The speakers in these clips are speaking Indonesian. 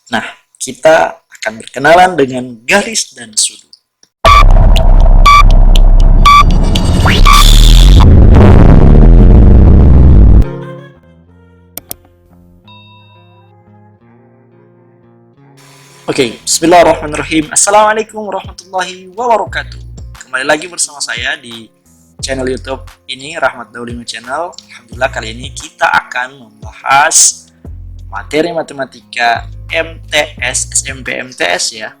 Nah, kita akan berkenalan dengan garis dan sudut. Oke, bismillahirrahmanirrahim. Assalamualaikum warahmatullahi wabarakatuh. Kembali lagi bersama saya di channel YouTube ini, Rahmat Daulima Channel. Alhamdulillah, kali ini kita akan membahas materi matematika MTS, SMP MTS ya,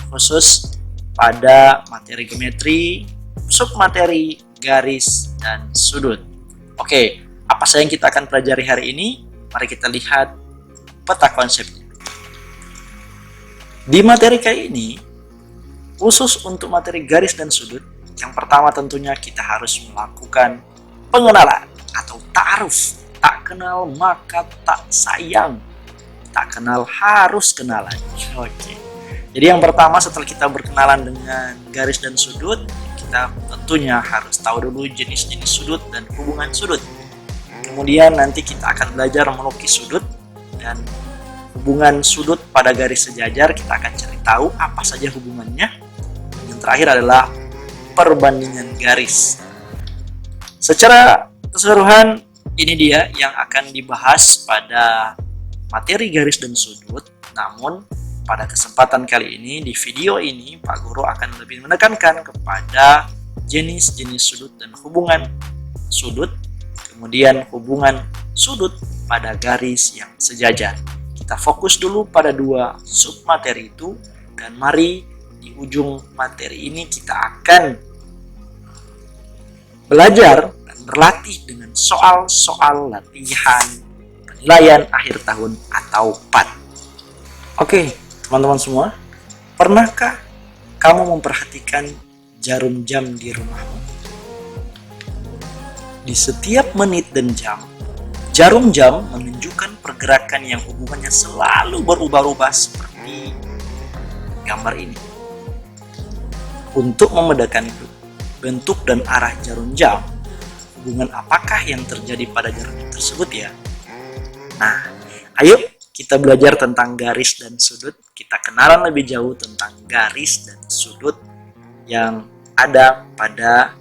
khusus pada materi geometri, submateri garis dan sudut. Oke, apa saja yang kita akan pelajari hari ini? Mari kita lihat peta konsepnya. Di materi kali ini, khusus untuk materi garis dan sudut, yang pertama tentunya kita harus melakukan pengenalan atau ta'aruf. Tak kenal maka tak sayang. Tak kenal harus kenalan. Oke. Jadi yang pertama setelah kita berkenalan dengan garis dan sudut, kita tentunya harus tahu dulu jenis-jenis sudut dan hubungan sudut. Kemudian nanti kita akan belajar melukis sudut dan hubungan sudut pada garis sejajar. Kita akan cari tahu apa saja hubungannya. Yang terakhir adalah perbandingan garis. Secara keseluruhan ini dia yang akan dibahas pada materi garis dan sudut. Namun pada kesempatan kali ini di video ini Pak Guru akan lebih menekankan kepada jenis-jenis sudut dan hubungan sudut, kemudian hubungan sudut pada garis yang sejajar. Kita fokus dulu pada dua submateri itu, dan mari di ujung materi ini kita akan belajar dan berlatih dengan soal-soal latihan penilaian akhir tahun atau PAT. Oke, teman-teman semua, pernahkah kamu memperhatikan jarum jam di rumahmu? Di setiap menit dan jam, jarum jam menunjukkan pergerakan yang hubungannya selalu berubah-ubah seperti gambar ini. Untuk membedakan bentuk dan arah jarum jam, hubungan apakah yang terjadi pada jarum jam tersebut ya? Nah, ayo kita belajar tentang garis dan sudut. Kita kenalan lebih jauh tentang garis dan sudut yang ada pada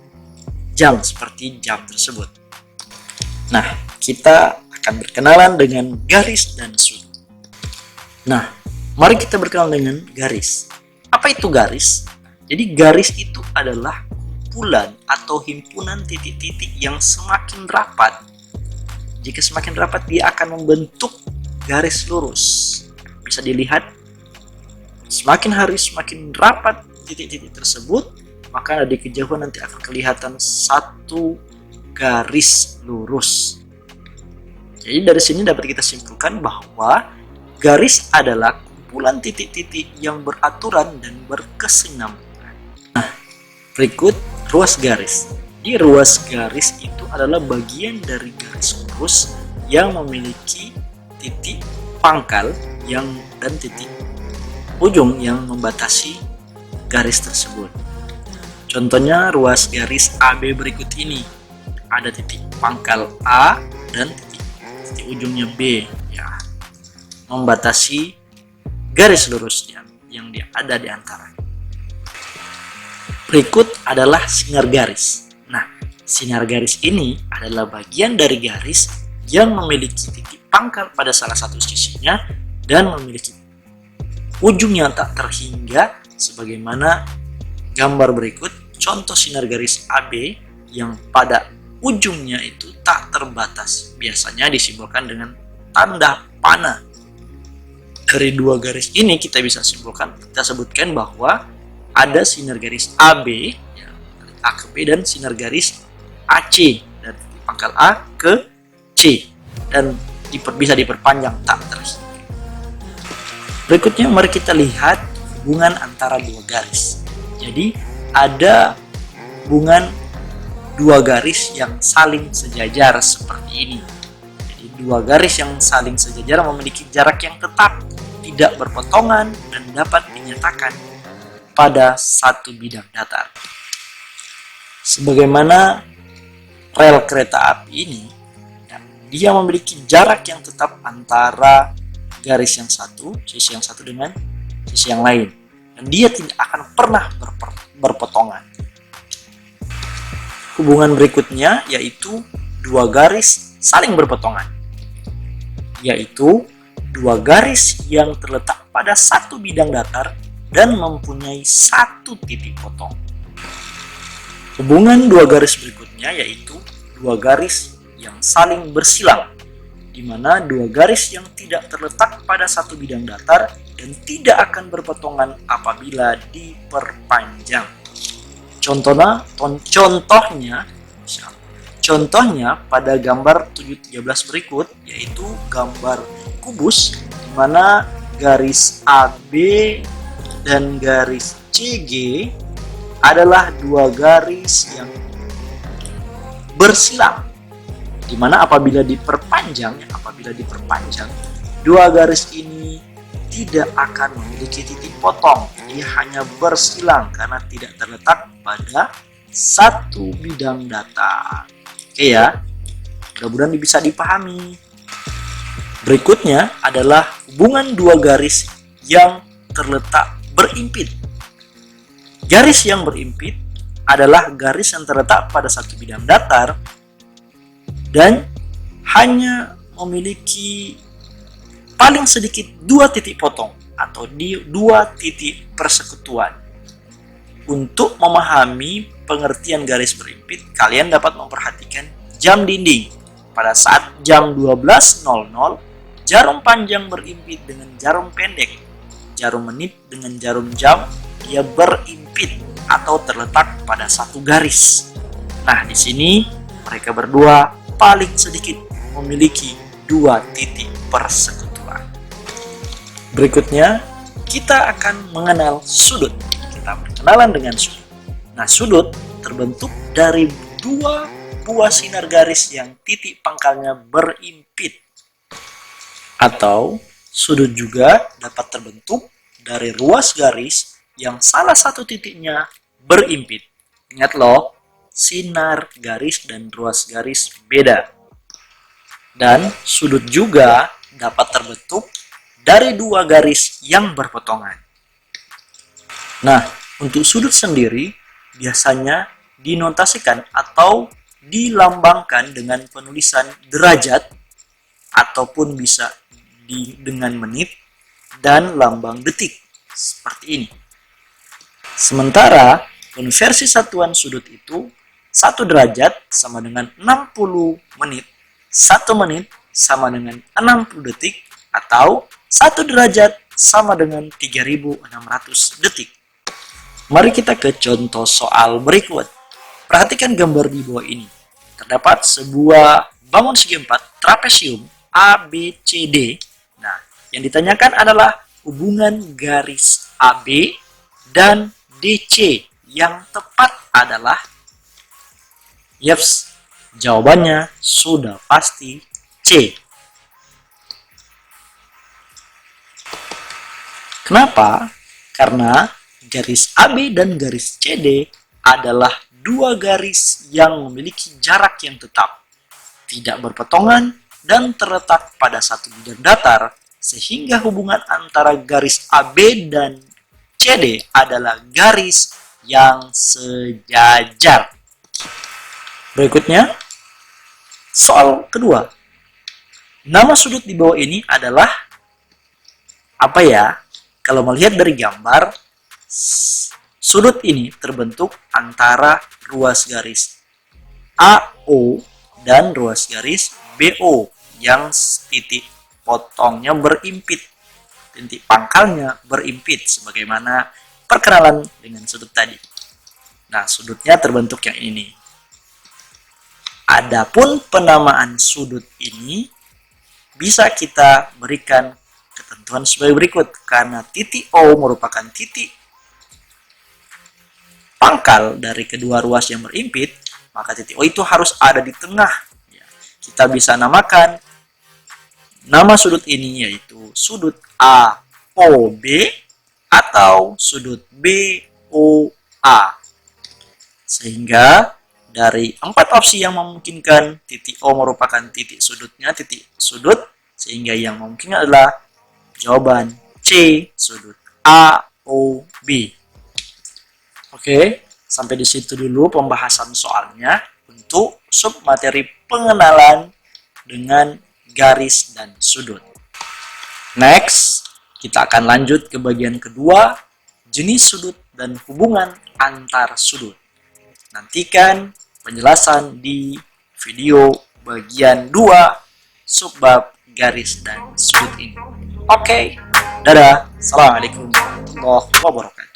jam seperti jam tersebut. Nah, kita akan berkenalan dengan garis dan sudut. Nah, mari kita berkenalan dengan garis. Apa itu garis? Jadi garis itu adalah kumpulan atau himpunan titik-titik yang semakin rapat. Jika semakin rapat, dia akan membentuk garis lurus. Bisa dilihat, semakin hari semakin rapat titik-titik tersebut, maka di kejauhan nanti akan kelihatan satu garis lurus. Jadi dari sini dapat kita simpulkan bahwa garis adalah kumpulan titik-titik yang beraturan dan berkesinambungan. Nah, berikut ruas garis. Di ruas garis itu adalah bagian dari garis lurus yang memiliki titik pangkal dan titik ujung yang membatasi garis tersebut. Contohnya ruas garis AB berikut ini. Ada titik pangkal A dan titik ujungnya B ya, membatasi garis lurusnya yang ada di antara. Berikut adalah sinar garis. Nah, sinar garis ini adalah bagian dari garis yang memiliki titik pangkal pada salah satu sisinya dan memiliki ujung yang tak terhingga sebagaimana gambar berikut. Contoh sinar garis AB yang pada ujungnya itu tak terbatas, biasanya disimbolkan dengan tanda panah. Dari dua garis ini kita bisa sebutkan bahwa ada sinar garis AB ya, dari A ke B, dan sinar garis AC dari pangkal A ke C, dan bisa diperpanjang tak terhingga. Berikutnya mari kita lihat hubungan antara dua garis. Jadi ada hubungan dua garis yang saling sejajar seperti ini. Jadi dua garis yang saling sejajar memiliki jarak yang tetap, tidak berpotongan, dan dapat dinyatakan pada satu bidang datar. Sebagaimana rel kereta api ini, dia memiliki jarak yang tetap antara garis yang satu, sisi yang satu dengan sisi yang lain. Dan dia tidak akan pernah berpotongan. Hubungan berikutnya yaitu dua garis saling berpotongan, yaitu dua garis yang terletak pada satu bidang datar dan mempunyai satu titik potong. Hubungan dua garis berikutnya yaitu dua garis yang saling bersilang, di mana dua garis yang tidak terletak pada satu bidang datar dan tidak akan berpotongan apabila diperpanjang. Contohnya pada gambar 7.13 berikut, yaitu gambar kubus di mana garis AB dan garis CG adalah dua garis yang bersilang, di mana apabila diperpanjang, dua garis ini tidak akan memiliki titik potong. Dia hanya bersilang karena tidak terletak pada satu bidang datar. Oke ya, mudah-mudahan bisa dipahami. Berikutnya adalah hubungan dua garis yang terletak berimpit. Garis yang berimpit adalah garis yang terletak pada satu bidang datar dan hanya memiliki paling sedikit dua titik potong atau dua titik persekutuan. Untuk memahami pengertian garis berimpit, kalian dapat memperhatikan jam dinding. Pada saat jam 12.00, jarum panjang berimpit dengan jarum pendek. Jarum menit dengan jarum jam, dia berimpit atau terletak pada satu garis. Nah, di sini mereka berdua paling sedikit memiliki dua titik persekutuan. Berikutnya, kita akan mengenal sudut. Kita berkenalan dengan sudut. Nah, sudut terbentuk dari dua buah sinar garis yang titik pangkalnya berimpit. Atau sudut juga dapat terbentuk dari ruas garis yang salah satu titiknya berimpit. Ingat loh, sinar garis dan ruas garis beda. Dan sudut juga dapat terbentuk dari dua garis yang berpotongan. Nah, untuk sudut sendiri biasanya dinotasikan atau dilambangkan dengan penulisan derajat ataupun bisa dengan menit dan lambang detik seperti ini. Sementara konversi satuan sudut itu 1 derajat sama dengan 60 menit, 1 menit sama dengan 60 detik, atau 1 derajat sama dengan 3600 detik. Mari kita ke contoh soal berikut. Perhatikan gambar di bawah ini. Terdapat sebuah bangun segi 4 trapesium ABCD. Nah, yang ditanyakan adalah hubungan garis AB dan DC. Yang tepat adalah Yeps, jawabannya sudah pasti C. Kenapa? Karena garis AB dan garis CD adalah dua garis yang memiliki jarak yang tetap, tidak berpotongan, dan terletak pada satu bidang datar, sehingga hubungan antara garis AB dan CD adalah garis yang sejajar. Berikutnya, soal kedua. Nama sudut di bawah ini adalah apa ya? Kalau melihat dari gambar, sudut ini terbentuk antara ruas garis AO dan ruas garis BO yang titik potongnya berimpit, titik pangkalnya berimpit, sebagaimana perkenalan dengan sudut tadi. Nah, sudutnya terbentuk yang ini. Adapun penamaan sudut ini bisa kita berikan ketentuan sebagai berikut. Karena titik O merupakan titik pangkal dari kedua ruas yang berimpit, maka titik O itu harus ada di tengah. Ya, kita bisa namakan nama sudut ini yaitu sudut AOB atau sudut BOA. Sehingga dari 4 opsi yang memungkinkan, titik O merupakan titik sudutnya, titik sudut, sehingga yang memungkinkan adalah Jawaban C, sudut AOB. Oke, sampai di situ dulu pembahasan soalnya untuk submateri pengenalan dengan garis dan sudut. Next, kita akan lanjut ke bagian kedua, jenis sudut dan hubungan antar sudut. Nantikan penjelasan di video bagian 2 subbab garis dan sudut ini. Oke, dadah. Assalamualaikum warahmatullahi wabarakatuh.